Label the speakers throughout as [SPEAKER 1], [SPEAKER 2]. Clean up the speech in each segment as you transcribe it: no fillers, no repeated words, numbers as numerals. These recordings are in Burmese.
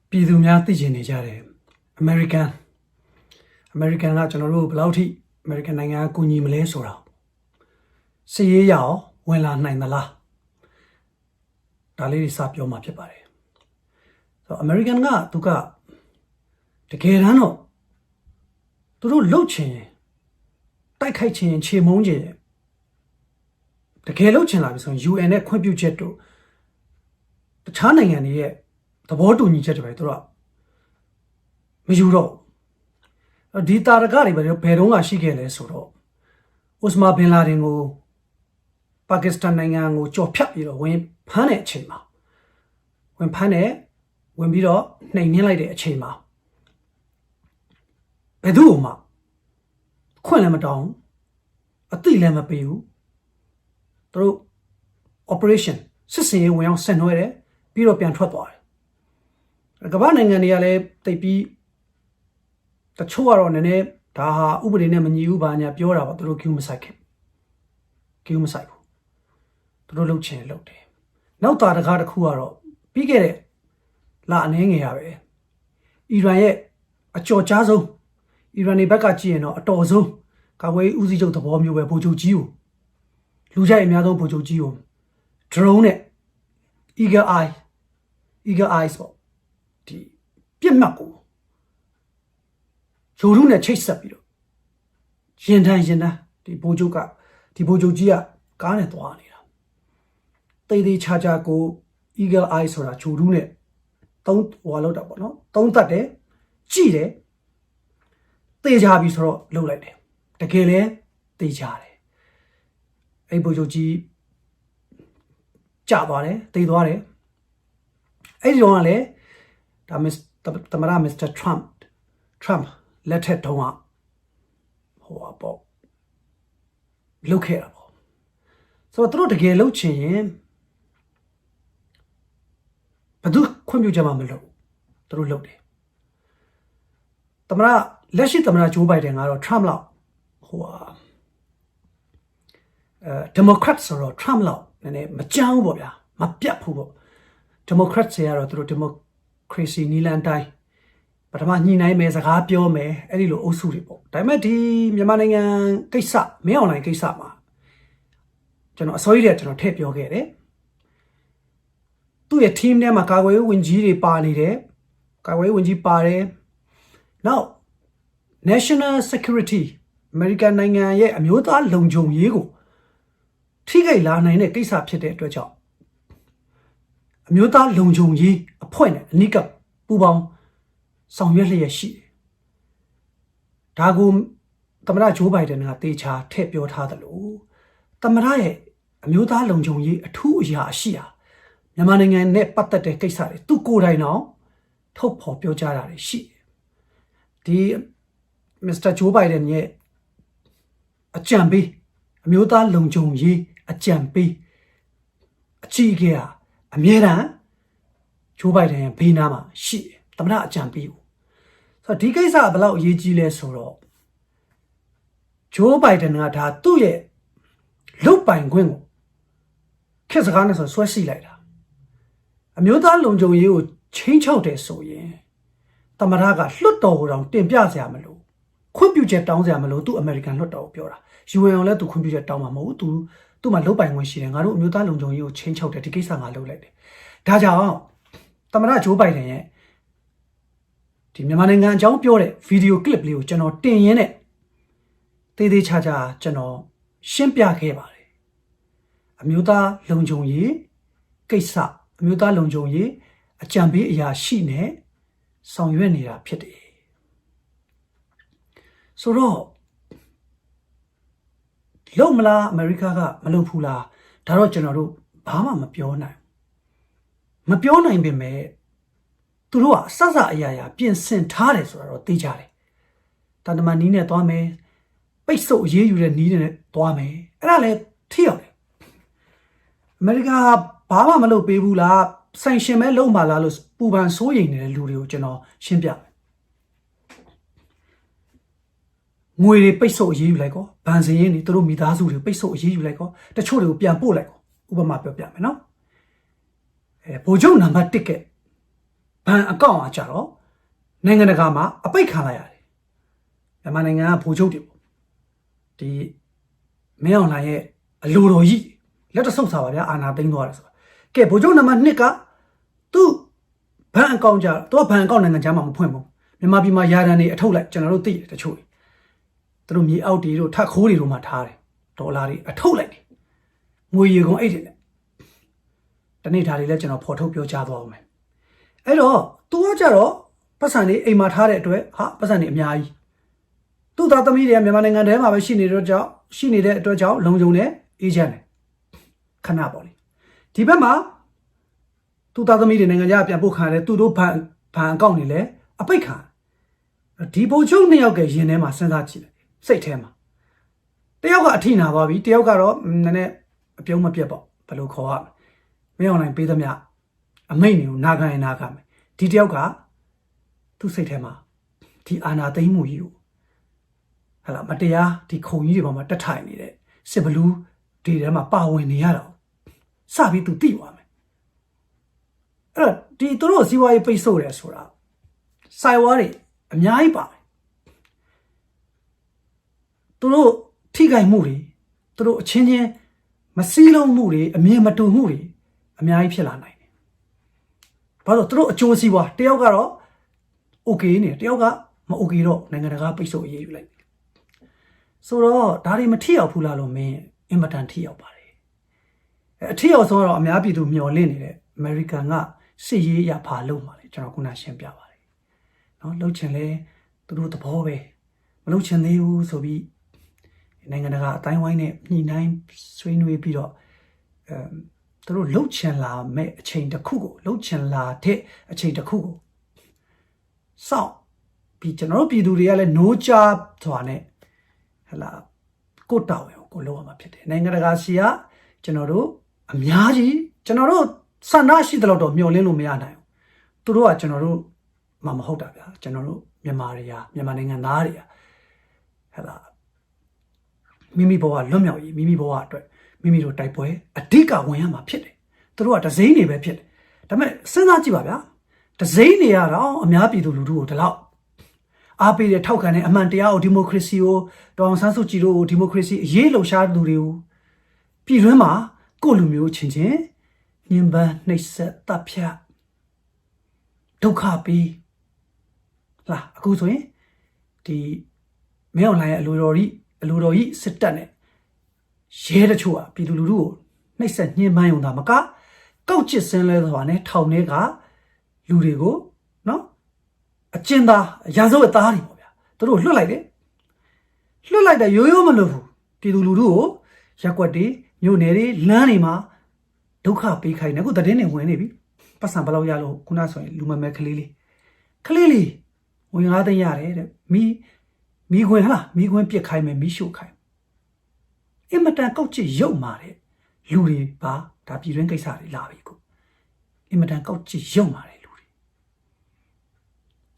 [SPEAKER 1] ပြည်သူများသိကျင်နေကြတယ် American ကကျွန်တော်တို့ဘယ်လောက်ထိ American နိုင်ငံကကူညီမလဲဆိုတာစီးရေးရအောင်ဝင်လာနိုင်သလားဒါလေးတွေစပြောမှာဖြစ်ပါတယ်ဆိုတော့ American ကသူကတကယ်တမ်းတော့သူတို့လှုပ်ချင်တိုက်ခိုက်ချင်ခြေမုံးချင်တကယ်လှုပ်ချင်လာပြီဆိုရင် UN နဲ့ခွင့်ပြုချက်တို့တခြားနိုင်ငံတွေရဲ့သဘောတူညီချက်တွေပဲသူတို့ကမယူတော့ဒီတာရကတွေပဲဘယ်တော့မှရှိခဲ့လဲဆိုတော့အိုစမာဘင်လာဒင်ကိုပါကစ္စတန်နိုင်ငံကိုကြော်ဖြတ်ပြီးတော့ဝင်ဖမ်းတဲ့အချိန်မှာဝင်ပြီးတော့နှိမ်နင်းလိုက်တဲ့အချိန်မှာဘယ်သူ့မှခွင့်လည်းမတောင်းအသိလည်းမပေးဘူးသူတို့ operation စစ်စင်ရေးဝင်အောင်ဆင်နွှဲတယ်ပြီးတော့ပြန်ထွက်သွားတယ်ကမ္ဘာနိုင်ငံတွေကလည်းတိတ်ပြီးတချို့ကတော့နည်းနည်းဒါဟာဥပဒေနဲ့မညီဘူးဘာညာပြောတာပါသူတို့မဆိုင်ဘူးသူတို့လှုပ်ချင်လှုပ်တယ်နောက်တာတကားတစ်ခုကတော့ပြီးခဲ့တဲ့လအနေငယ်ရပဲအီရန်ရဲ့အကြော်ကြားဆုံးအီရန်နေဘက်ကကြည့်ရင်တော့အတော်ဆုံးကာကွယ်ဦးစီးချုပ်သဘောမျိုးပဲဗိုလ်ချုပ်ကြီးကိုလူကြိုက်အများဆုံးဗိုလ်ချုပ်ကြီးကို drone နဲ့ eagle eyes ပေါ့ဒီပြစ်မှတ်ကိုဂျိုရုနဲ့ချိတ်ဆက်ပြီးတော့ရင်တန်းဒီဗိုလ်ချုပ်ကြီးကကားနဲ့သွားနေတာတေးချာကို eagle eye ဆိုတာဂျိုရုနဲ့လောက်တာပေါ့နော်သုံးသက်တယ်ကြည့်တယ်တေးချပြီဆိုတော့လှုပ်လိုက်တယ်တကယ်လဲတေးချတယ်အဲ့ဗိုလ်ချုပ်ကြီးကျသွားတယ်တေးသွားတယ်အဲ့ဒီတော့ကလည်းဒါသမ္မတ Mr. Trump လက်ထက်တုန်းကပေါ့လှုပ်ခဲ့တာပေါ့ဆိုတော့သူတို့တကယ်လှုပ်ချင်ရင်ဘယ်သူခွင့်ပြုချက်မှမလုပ်သူတို့လှုပ်တယ်လက်ရှိသမ္မတဂျိုးဘိုင်ဒန်ကတော့ Trump လောက်Democrat ဆိုတော့ Trump လောက်နည်းနည်းမကြောက်ပေါ့ဗျာမပြတ်ဘူးပေါ့ Democrat တွေကတော့သူတို့ democracy နီလန်တိုင်းပထမညှိနှိုင်းမယ်စကားပြောမယ်အဲ့ဒီလိုအုပ်စုတွေပေါ့ဒါပေမဲ့ဒီမြန်မာနိုင်ငံကိစ္စမင်းအွန်လိုင်းကိစ္စမှာကျွန်တော်အစိုးရကျွန်တော်ထည့်ပြောခဲ့တယ်သူ့ရဲ့ team ထဲမှာကာကွယ်ရေးဝန်ကြီးတွေပါနေတယ်ကာကွယ်ရေးဝန်ကြီးပါတယ်နောက် national security American နိုင်ငံရဲ့အမျိုးသားလုံခြုံရေးကိုထိခိုက်လာနိုင်တဲ့ကိစ္စဖြစ်တဲ့အတွက်ကြောင့်အမျိုးသားလုံခြုံရေးအဖွဲ့နဲ့အနိကပူးပေါင်းဆောင်ရွက်လျက်ရှိတယ်။ဒါကိုသမ္မတဂျိုးဘိုင်ဒန်ကတေချာထည့်ပြောထားတယ်လို့သမ္မတရဲ့အမျိုးသားလုံခြုံရေးအထူးအရာရှိတာမြန်မာနိုင်ငံနဲ့ပတ်သက်တဲ့ကိစ္စတွေသူကိုယ်တိုင်တော့ထုတ်ဖော်ပြောကြားတာတွေရှိတယ်။ဒီ Mr. Joe Biden ရဲ့အကြံပေးအမျိုးသားလုံခြုံရေးအကြံပေးအကြီးအကဲဟာအမြဲတမ်းဂျိုးဘိုင်ဒန်ရဲ့ဘေးနားမှာရှိတယ်သမ္မတအကြံပေးကိုဆိုတော့ဒီကိစ္စကဘယ်လောက်အရေးကြီးလဲဆိုတော့ဂျိုးဘိုင်ဒန်ကဒါသူ့ရဲ့လုတ်ပိုင်ခွင့်ကိုခက်စကားနဲ့ဆိုဆွဲစီလိုက်တာအမျိုးသားလုံခြုံရေးကိုချင်းချောက်တယ်ဆိုရင်သမ္မတကလွတ်တော်ကိုတောင်တင်ပြစရာမလိုခွင့်ပြုချက်တောင်းစရာမလိုသူ့အမေရိကန်လွတ်တော်ကိုပြောတာ UN ကိုလည်းသူခွင့်ပြုချက်တောင်းမှာမဟုတ်ဘူးသူ့မှာလုတ်ပိုင်ခွင့်ရှိတယ်ငါတို့အမျိုးသားလုံခြုံရေးကိုချင်းချောက်တယ်ဒီကိစ္စငါလုပ်လိုက်တယ်ဒါကြောင့်သမ္မတဂျိုးဘိုင်ဒန်ရဲ့ဒီမြန်မာနိုင်ငံအကြောင်းပြောတဲ့ဗီဒီယိုကလစ်လေးကိုကျွန်တော်တင်ရင်းနဲ့သေးချာကျွန်တော်ရှင်းပြခဲ့ပါတယ်အမျိုးသားလုံခြုံရေးကိစ္စအမျိုးသားလုံခြုံရေးအကြံပေးအရာရှိနဲ့ဆောင်ရွက်နေတာဖြစ်တယ်ဆိုတော့လုံမလားအမေရိကကမလုံဘူးလားဒါတော့ကျွန်တော်တို့ဘာမှမပြောနိုင်ပေမဲ့သူတို့ကအစအရာပြင်ဆင်ထားတယ်ဆိုတာတော့သိကြတယ်တန်တမန်နီးနဲ့သွားမယ်ပိတ်ဆို့ရေးယူတဲ့နီးနဲ့သွားမယ်အဲ့ဒါလည်းထိရောက်တယ်အမေရိကဘာမှမလုပ်ပေးဘူးလားဆိုင်ရှင်ပဲလုံးပါလားလို့ပူပန်စိုးရိမ်နေတဲ့လူတွေကိုကျွန်တော်ရှင်းပြမယ်ငွေတွေပိတ်ဆို့ရေးယူလိုက်ကောဗန်စင်းရင်းတွေသူတို့မိသားစုတွေပိတ်ဆို့ရေးယူလိုက်ကောတချို့တွေကိုပြန်ပို့လိုက်ကောဥပမာပြောပြမယ်နော်ဗိုလ်ချုပ်နံပါတ်1က ဘဏ်အကောင့်အားကြတော့နိုင်ငံတကာမှာအပိတ်ခံလိုက်ရတယ်မြန်မာနိုင်ငံကဗိုလ်ချုပ်တွေပေါ့ဒီမင်းအောင်လှိုင်ရဲ့အလိုတော်ကြီးလက်တဆုပ်စားပါဗျာအာဏာသိမ်းသွားတယ်ဆိုတာကဲဗိုလ်ချုပ်နံပါတ်2ကသူ့ဘဏ်အကောင့်ကြတော့ဘဏ်အကောင့်နိုင်ငံခြားမှာမဖွင့်ဘူးမြန်မာပြည်မှာယာရန်တွေအထုတ်လိုက်ကျွန်တော်တို့သိတယ်တချို့သူတို့မြေအောက်တွေတို့ထခိုးတွေတို့မှာထားတယ်ဒေါ်လာတွေအထုတ်လိုက်တယ်ငွေရေကုန်အိတ်တွေနဲ့တနေ့ထားတွေလည်းကျွန်တော်ဖော်ထုတ်ပြောကြားသွားအောင်မယ်အဲ့တော့သူကကြတော့ပတ်စံတွေအိမ်မှာထားတဲ့အတွက်ဟာပတ်စံတွေအများကြီးသူ့သားသမီးတွေကမြန်မာနိုင်ငံထဲမှာပဲရှိနေတဲ့အတွက်ကြောင့်လုံခြုံတဲ့အေဂျင့်တွေခဏပေါ့လေဒီဘက်မှာသူ့သားသမီးတွေနိုင်ငံခြားပြန်ပို့ခံရတယ်သူတို့ဘဏ်အကောင့်တွေလည်းအပိတ်ခံဒီဗိုလ်ချုပ်2ယောက်ကရင်ထဲမှာစဉ်းစားကြည့်တယ်စိတ်ထဲမှာတယောက်ကအထိနာသွားပြီတယောက်ကတော့နည်းနည်းအပြုံးမပြတ်ပေါ့ဘယ်လိုခေါ်ရမလဲမင်းအွန်လိုင်းပေးသမျှအမိန့်တွေကိုနာခံရင်နာခံမယ်ဒီတယောက်ကသူ့စိတ်ထဲမှာဒီအာဏာသိမ်းမှုကြီးကိုဟလာမတရားဒီခုံကြီးတွေပေါ်မှာတက်ထိုင်နေတဲ့စစ်ဘလူးတွေထဲမှာပါဝင်နေရတော့စပြီးသူသိသွားမယ်အဲ့တော့ဒီသူတို့စီးပွားရေးပိတ်ဆို့တယ်ဆိုတာစိုက်ဝါးတွေအများကြီးပါတယ်သူတို့ထိခိုက်မှုတွေသူတို့အချင်းချင်းမစည်းလုံးမှုတွေအမြင်မတူမှုတွေအများကြီးဖြစ်လာနိုင်တယ်ဘာလို့သူတို့အကျိုးစီးပွားတယောက်ကတော့ okay နေတယောက်ကမ okay တော့နိုင်ငံတကာပိတ်ဆို့အရေးယူလိုက်ဆိုတော့ဒါတွေမထိရောက်ဘူးလားလို့မင်းအင်မတန်ထိရောက်ပါတယ်အထိရောက်ဆုံးတော့အများပြည်သူမျှော်လင့်နေတဲ့အမေရိကန်ကစစ်ရေးရဖာလုပ်မှာလေကျွန်တော်ခုနရှင်းပြပါတယ်နော်လှုပ်ချင်လဲသူတို့သဘောပဲမလှုပ်ချင်သေးဘူးဆိုပြီးနိုင်ငံတကာအတိုင်းဝိုင်းနဲ့ညှိနှိုင်းဆွေးနွေးပြီးတော့သူတို့လှုပ်ချင်လာမဲ့အချိန်တစ်ခုကိုလှုပ်ချင်လာတဲ့အချိန်တစ်ခုကိုစောင့်ပြီးကျွန်တော်တို့ပြည်သူတွေကလည်းနိုးကြားဆိုတာနဲ့ဟလာကိုတောင်းရကိုလောက်ရမှာဖြစ်တယ်နိုင်ငံတကာစီကကျွန်တော်တို့အများကြီးကျွန်တော်တို့ဆန္ဒရှိတဲ့လောက်တော့မျှော်လင့်လို့မရနိုင်ဘူးသူတို့ကကျွန်တော်တို့မှမဟုတ်တာဗျာကျွန်တော်တို့မြန်မာနိုင်ငံသားတွေကဟလာမိမိဘဝလွတ်မြောက်ရေးမိမိဘဝအတွက်မိမိတို့တိုက်ပွဲအဓိကဝင်ရမှာဖြစ်တယ်သူတို့ကဒဇိမ့်နေပဲဖြစ်တယ်ဒါပေမဲ့စဉ်းစားကြည့်ပါဗျာဒဇိမ့်နေရတော့အများပြည်သူလူထုကိုဒီလောက်အားပေးတဲ့ထောက်ခံတဲ့အမှန်တရားကိုဒီမိုကရေစီကိုဒေါအောင်ဆန်းစုကြည်တို့ဒီမိုကရေစီအရေးလှုပ်ရှားသူတွေကိုပြည်တွင်းမှာကိုလူမျိုးချင်းချင်းညင်ပန်းနှိပ်စက်တပ်ဖြတ်ဒုက္ခပေးလာအခုဆိုရင်ဒီမင်းအွန်လိုင်းရဲ့အလိုတော်ကြီးစစ်တပ်နဲ့ရဲတချို့ကပြည်သူလူထုကိုနှိပ်စက်ညှဉ်းပန်းရုံသာမကကောက်ကျစ်စင်းလဲဆိုတာနဲ့ထောင်ထဲကလူတွေကိုနော်အကျဉ်းသားရာဇဝတ်သားတွေပေါ့ဗျာသူတို့လွတ်လိုက်တယ်ရိုးရိုးမလို့ဘူးပြည်သူလူထုကိုရက်ွက်တွေမြို့နယ်တွေလမ်းတွေမှာဒုက္ခပေးခိုင်းတယ်အခုသတင်းတွေဝင်နေပြီပတ်စံဘယ်လောက်ရလို့ခုနဆိုရင်လူမမဲကလေးလေးဝင်9သိန်းရတယ်တဲ့မီခွင်ဟလားမီခွင်ပြစ်ခိုင်းမယ်မီရှို့ခိုင်းအင်မတန်ကောက်ချစ်ရုပ်မာတဲ့လူတွေပါဒါပြည်တွင်းကိစ္စတွေလာပြီကိုအင်မတန်ကောက်ချစ်ရုပ်မာတဲ့လူတွေ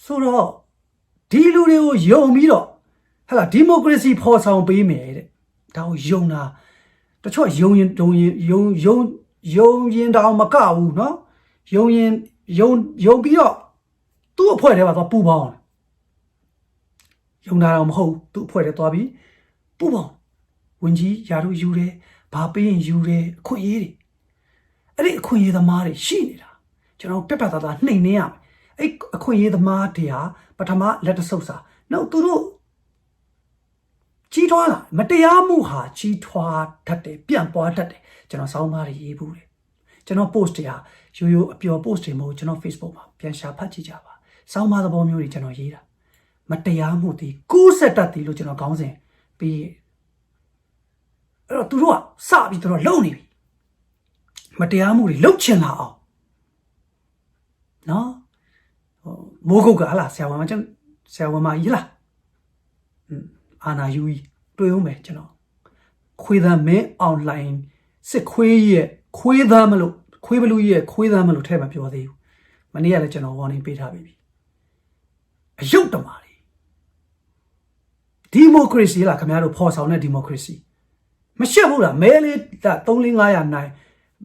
[SPEAKER 1] ဆိုတော့ဒီလူတွေကိုယုံပြီးတော့ဟလာဒီမိုကရေစီဖော်ဆောင်ပေးမယ်တဲ့ဒါကိုယုံတာတချို့ယုံရင်တောင်မကဘူးเนาะယုံပြီးတော့သူ့အဖွဲ့ထဲမှာသွားပူပေါင်းယုံတာတော့မဟုတ်သူ့အဖွဲ့ထဲသွားပြီးပူပေါင်းဝင်ကြီးယာတို့ယူတယ်ဘာပေးရင်ယူတယ်အခွင့်အရေးတွေအဲ့ဒီအခွင့်အရေးသမားတွေရှိနေတာကျွန်တော်ပြတ်သားနှိမ်နေရမယ်အဲ့အခွင့်အရေးသမားတွေဟာပထမလက်တဆုပ်စာနောက်သူတို့ကြီးထွားလာမတရားမှုဟာကြီးထွားတတ်တယ်ပြန့်ပွားတတ်တယ်ကျွန်တော်စောင်းသားတွေရေးဘူးတယ်ကျွန်တော် post တွေဟာရိုးအပျော် post တွေမဟုတ်ကျွန်တော် Facebook မှာပြန်ရှာဖတ်ကြည့်ကြပါစောင်းသားသဘောမျိုးတွေကျွန်တော်ရေးတာမတရားမှုတွေကိုးဆက်တတ်တယ်လို့ကျွန်တော်ခေါင်းစဉ်ပြီးအဲ့တော့သူတို့ကစပြီးသူတို့လုံနေပြီမတရားမှုတွေလှုပ်ချင်လာအောင်နော်မိုးကုတ်ကဟလားဆရာဝန်မကြီးလားအာနာယူကြီးတွေ့ဦးမယ်ကျွန်တော်ခွေးသားမင်းအွန်လိုင်းစစ်ခွေးရဲ့ခွေးသားမလို့ခွေးဘလူးရဲ့ခွေးသားမလို့ထဲမှာပြောသေးဘူးမနေ့ကလည်းကျွန်တော် warning ပေးထားပြီအယုတ်တမာတွေဒီမိုကရေစီလားခင်ဗျားတို့ဖော်ဆောင်တဲ့ဒီမိုကရေစီမရှက်ဘူးလားမဲလေး3-500နိုင်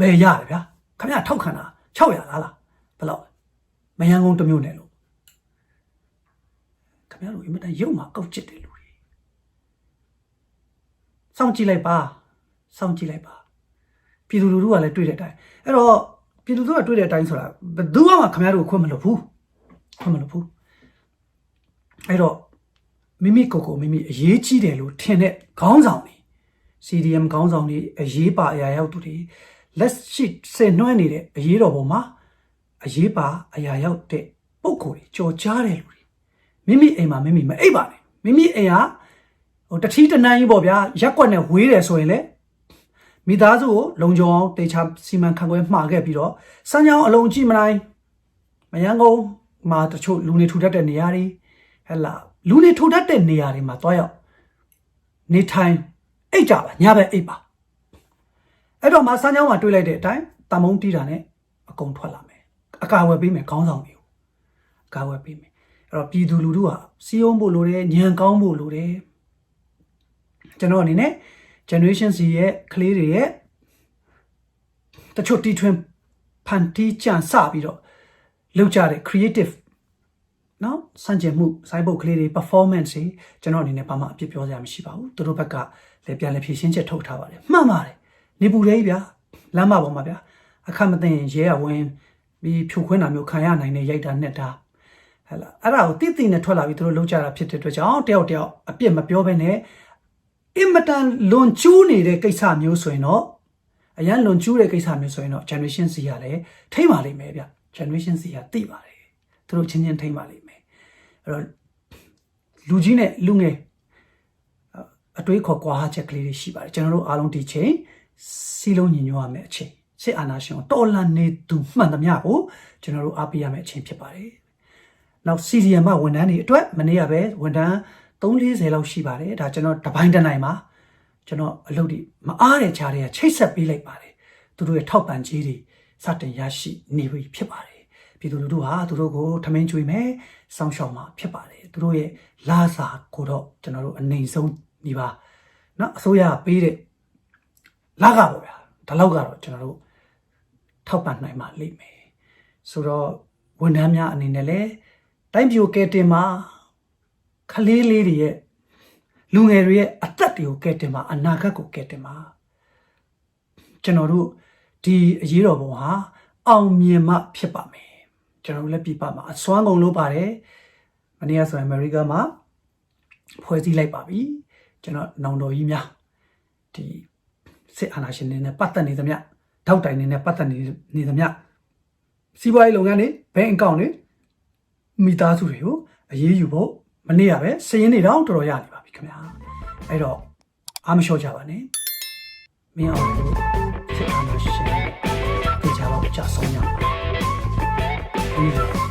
[SPEAKER 1] ဘယ်ရတယ်ဗျာခင်ဗျားထောက်ခံတာ600လားဘယ်လောက် မယန်းကုန်းတစ်မျိုးနဲ့လို့ခင်ဗျားတို့အင်မတန်ရုပ်မှာကောက်ချစ်တယ်လူတွေစောင့်ကြည့်လိုက်ပါပြည်သူလူထုကလည်းတွေ့တဲ့အတိုင်းအဲ့တော့ပြည်သူလူထုကတွေ့တဲ့အတိုင်းဆိုတာဘယ်သူမှခင်ဗျားတို့ခွင့်မလို့ဘူးအဲ့တော့မိမိအရေးကြီးတယ်လို့ထင်တဲ့ခေါင်းဆောင်တွေ CDM ခေါင်းဆောင်တွေအရေးပါအရာရောက်သူတွေလက်ရှိဆင်နွှဲနေတဲ့အရေးတော်ပုံမှာအရေးပါအရာရောက်တဲ့ပုံကိုယ်တွေကြော်ကြားတဲ့လူတွေမိမိအိမ်မှာမိမိမအိပ်ပါနဲ့မိမိအိမ်ဟာတထီးတနန်းကြီးပေါ့ဗျာရက်ကွက်နဲ့ဝေးတယ်ဆိုရင်လေမိသားစုကိုလုံခြုံအောင်တေချာစီမံခန့်ခွဲမှာခဲ့ပြီးတော့စမ်းချောင်းအလုံးကြည့်မနိုင်မယန်းကုန်းမှာတချို့လူနေထူထပ်တဲ့နေရာတွေဟဲ့လားလူနေထူထပ်တဲ့နေရာတွေမှာတွားရောက်နေထိုင်အိတ်ကြပါညဘက်အိတ်ပါအဲ့တော့မှစမ်းချောင်းမှာတွေ့လိုက်တဲ့အတိုင်းတမုံတီးတာနဲ့အကုန်ထွက်လာမယ်အကာအကွယ်ပေးမယ်ခေါင်းဆောင်တွေကိုအကာအကွယ်ပေးမယ်အဲ့တော့ပြည်သူလူထုကစီးအောင်ဖို့လိုတယ်ညံကောင်းဖို့လိုတယ်ကျွန်တော်အနေနဲ့ generation Z ရဲ့ကလေးတွေရဲ့တချို့တီထွင်ဖန်တီးကြံစပြီးတော့လုပ်ကြတဲ့ creative နော်စံကျင်မှုစိုင်းပုတ်ကလေးတွေ performance တွေကျွန်တော်အနေနဲ့ဘာမှအပြစ်ပြောစရာမရှိပါဘူးသူတို့ဘက်ကလည်းပြန်လည်းဖြည့်ရှင်းချက်ထုတ်ထားပါတယ်မှန်ပါတယ်နေပူလေးဗျာလမ်းမပေါ်မှာဗျာအခက်မသိရင်ရဲရဝင်ပြီးဖြိုခွင်းတာမျိုးခံရနိုင်တဲ့ရိုက်တာနဲ့တာဟဲ့လားအဲ့ဒါကိုတိနဲ့ထွက်လာပြီးသူတို့လုပ်ကြတာဖြစ်တဲ့အတွက်ကြောင့်တယောက်အပြစ်မပြောဘဲနဲ့အင်မတန်လွန်ကျူးနေတဲ့ကိစ္စမျိုးဆိုရင်တော့အရန်လွန်ကျူးတဲ့ကိစ္စမျိုးဆိုရင်တော့ generation Z ကလည်းထိမ့်ပါလိမ့်မယ်ဗျ generation Z ကသိပါတယ်သူတို့ချင်းထိမ့်ပါလိမ့်မယ်အဲ့တော့လူကြီးနဲ့လူငယ်အတွေးခေါ်ကွာဟချက်ကလေးတွေရှိပါတယ်ကျွန်တော်တို့အားလုံးဒီချိန်စီလုံးညီညွတ်ရမယ်အချိန်စစ်အာဏာရှင်ကိုတော်လှန်နေသူမှန်သမျှကိုကျွန်တော်တို့အားပေးရမယ့်အချိန်ဖြစ်ပါတယ်နောက် CDM ဝန်ထမ်းတွေအတွက်မနေ့ကပဲဝန်ထမ်း340လောက်ရှိပါတယ်ဒါကျွန်တော်တပိုင်းတနိုင်မှာကျွန်တော်အလုပ်တွေမအားတဲ့ခြားတွေကချိတ်ဆက်ပေးလိုက်ပါတယ်သူတို့ရဲ့ထောက်ပံ့ကြေးတွေစတင်ရရှိနေပြီဖြစ်ပါတယ်ပြည်သူလူထုဟာသူတို့ကိုထမင်းကျွေးမယ်စောင့်ရှောက်မှာဖြစ်ပါတယ်သူတို့ရဲ့လာစာကိုတော့ကျွန်တော်တို့အနေဆုံးဒီပါเนาะအစိုးရပေးတဲ့လာကပေါ့ဗျာဒါလောက်ကတော့ကျွန်တော်တို့ထောက်ပံ့နိုင်မှာလိမ့်မယ်ဆိုတော့ဝန်ထမ်းများအနေနဲ့လည်းတိုင်းပြည်ကိုကဲတင်မှာခလေးလေးတွေရဲ့လူငယ်တွေရဲ့အသက်တွေကိုကဲတင်မှာအနာဂတ်ကိုကဲတင်မှာကျွန်တော်တို့ဒီအရေးတော်ပုံဟာအောင်မြင်မှဖြစ်ပါမယ်ကျွန်တော်တို့လည်းပြပါမှာအစွမ်းကုန်လို့ပါတယ်မနေ့ကဆိုရင်အမေရိကမှာဖွဲ့စည်းလိုက်ပါပြီကျွန်တော်နောင်တော်ကြီးများဒီစစ်အာဏာရှင်တွေနဲ့ပတ်သက်နေသမျှထောက်တိုင်နေနဲ့ပတ်သက်နေသမျှစီးပွားရေးလုပ်ငန်းတွေဘဏ်အကောင့်တွေမိသားစုတွေကိုအရေးယူဖို့မနေ့ကပဲစည်ရင်းနေတော့တော်တော်ရနေပါပြီခင်ဗျာအဲ့တော့အားမလျှော့ကြပါနဲ့မင်းအောင်လို့စစ်အာဏာရှင်တေချာတော့ကြာဆုံးရပါ